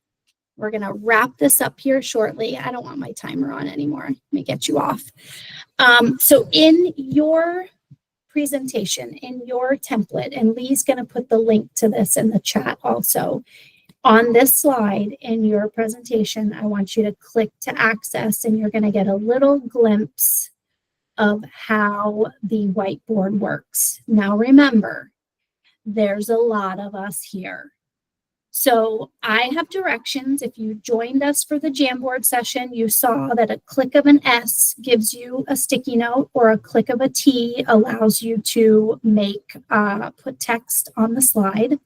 We're going to wrap this up here shortly. I don't want my timer on anymore. Let me get you off. So in your presentation, in your template, and Lee's going to put the link to this in the chat also. On this slide in your presentation, I want you to click to access, and you're going to get a little glimpse of how the whiteboard works. Now remember, there's a lot of us here. So I have directions. If you joined us for the Jamboard session, you saw that a click of an S gives you a sticky note, or a click of a T allows you to put text on the slide.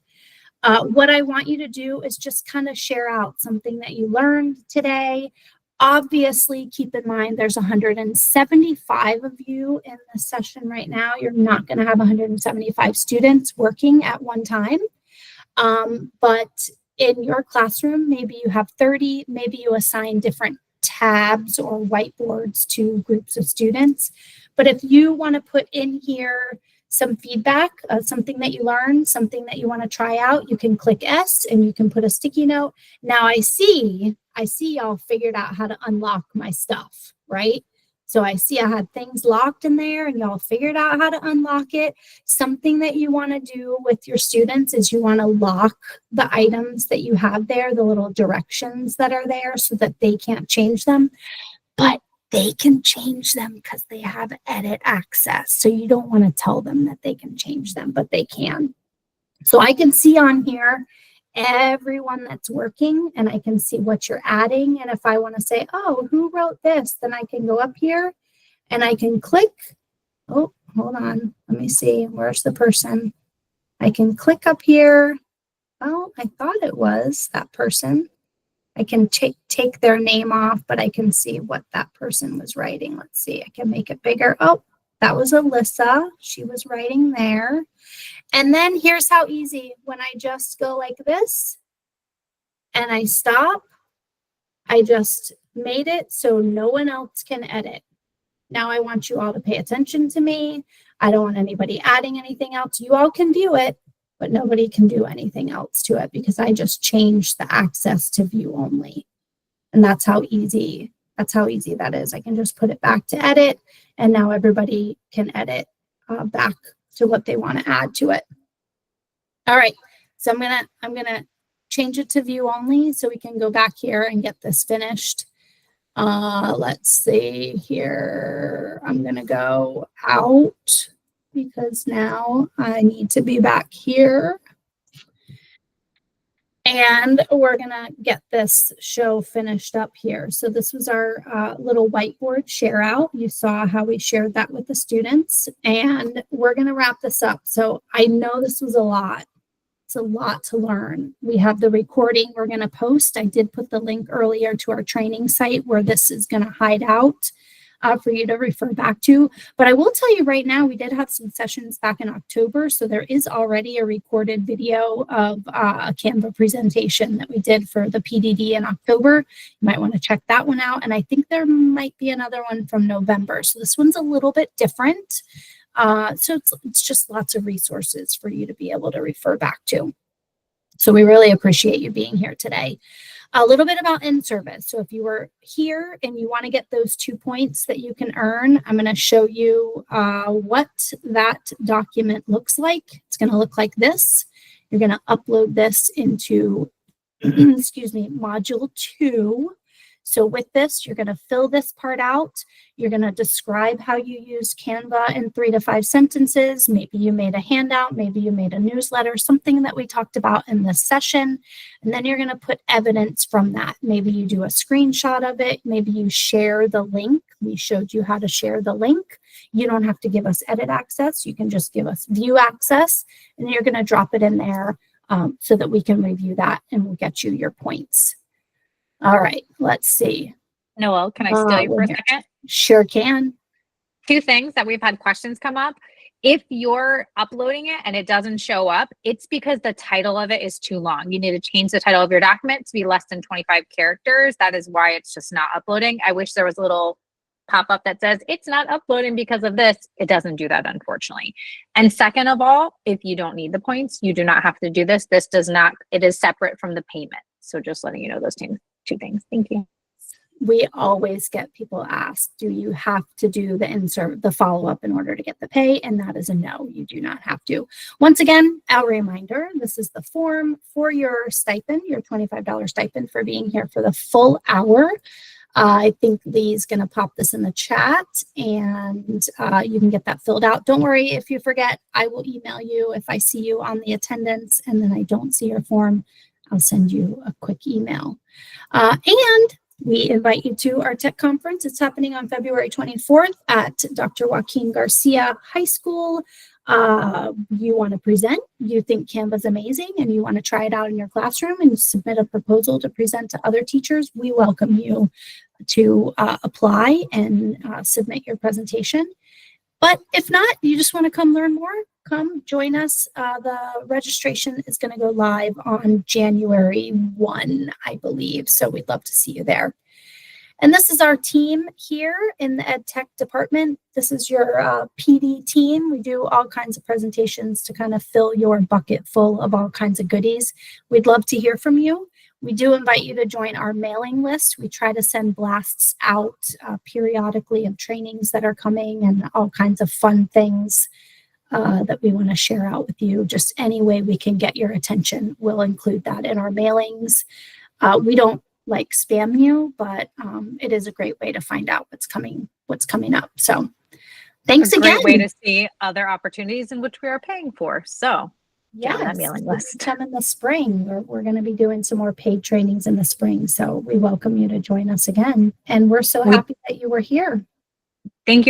What I want you to do is just kind of share out something that you learned today. Obviously, keep in mind there's 175 of you in this session right now. You're not going to have 175 students working at one time. But in your classroom, maybe you have 30, maybe you assign different tabs or whiteboards to groups of students. But if you want to put in here some feedback, something that you learned, something that you want to try out, you can click S and you can put a sticky note. Now I see y'all figured out how to unlock my stuff, right? So I see I had things locked in there and y'all figured out how to unlock it. Something that you want to do with your students is you want to lock the items that you have there, the little directions that are there, so that they can't change them. But they can change them because they have edit access. So you don't want to tell them that they can change them, but they can. So I can see on here everyone that's working, and I can see what you're adding. And if I want to say, oh, who wrote this? Then I can go up here and I can click. Oh, hold on. Let me see. Where's the person? I can click up here. Oh, I thought it was that person. I can take their name off, but I can see what that person was writing. Let's see. I can make it bigger. Oh, that was Alyssa. She was writing there. And then here's how easy. When I just go like this and I stop, I just made it so no one else can edit. Now I want you all to pay attention to me. I don't want anybody adding anything else. You all can view it, but nobody can do anything else to it because I just changed the access to view only. And that's how easy that is. I can just put it back to edit, and now everybody can edit back to what they want to add to it. All right, so I'm gonna change it to view only so we can go back here and get this finished. Let's see here. I'm gonna go out because now I need to be back here. And we're gonna get this show finished up here. So this was our little whiteboard share out. You saw how we shared that with the students, and we're gonna wrap this up. So I know this was a lot. It's a lot to learn. We have the recording we're gonna post. I did put the link earlier to our training site where this is gonna hide out for you to refer back to. But I will tell you right now, we did have some sessions back in October. So there is already a recorded video of a Canva presentation that we did for the PDD in October. You might want to check that one out. And I think there might be another one from November. So this one's a little bit different. So it's just lots of resources for you to be able to refer back to. So we really appreciate you being here today. A little bit about in-service. So if you were here and you want to get those 2 points that you can earn, I'm going to show you what that document looks like. It's going to look like this. You're going to upload this into, excuse me, module 2. So with this, you're going to fill this part out. You're going to describe how you use Canva in 3 to 5 sentences. Maybe you made a handout, maybe you made a newsletter, something that we talked about in this session. And then you're going to put evidence from that. Maybe you do a screenshot of it. Maybe you share the link. We showed you how to share the link. You don't have to give us edit access. You can just give us view access. And you're going to drop it in there so that we can review that and we'll get you your points. All right, let's see. Noelle, can I steal you for a second? Sure can. 2 things that we've had questions come up. If you're uploading it and it doesn't show up, it's because the title of it is too long. You need to change the title of your document to be less than 25 characters. That is why it's just not uploading. I wish there was a little pop-up that says it's not uploading because of this. It doesn't do that, unfortunately. And second of all, if you don't need the points, you do not have to do this. This does not, it is separate from the payment. So just letting you know those 2 things. Thank you. We always get people asked, do you have to do the follow-up in order to get the pay? And that is a no, you do not have to. Once again, a reminder, this is the form for your stipend, your $25 stipend for being here for the full hour. I think Lee's going to pop this in the chat and you can get that filled out. Don't worry if you forget, I will email you if I see you on the attendance and then I don't see your form. I'll send you a quick email. And we invite you to our tech conference. It's happening on February 24th at Dr. Joaquin Garcia High School. You want to present, you think Canva's amazing, and you want to try it out in your classroom and submit a proposal to present to other teachers, we welcome you to apply and submit your presentation. But if not, you just want to come learn more, come join us. The registration is going to go live on January 1, I believe. So we'd love to see you there. And this is our team here in the Ed Tech department. This is your PD team. We do all kinds of presentations to kind of fill your bucket full of all kinds of goodies. We'd love to hear from you. We do invite you to join our mailing list. We try to send blasts out periodically of trainings that are coming and all kinds of fun things that we want to share out with you. Just any way we can get your attention, we'll include that in our mailings. We don't like spam you, but it is a great way to find out what's coming up. So thanks again. Great way to see other opportunities in which we are paying for. So yes, that mailing list. Come in the spring. We're going to be doing some more paid trainings in the spring. So we welcome you to join us again. And we're so happy that you were here. Thank you.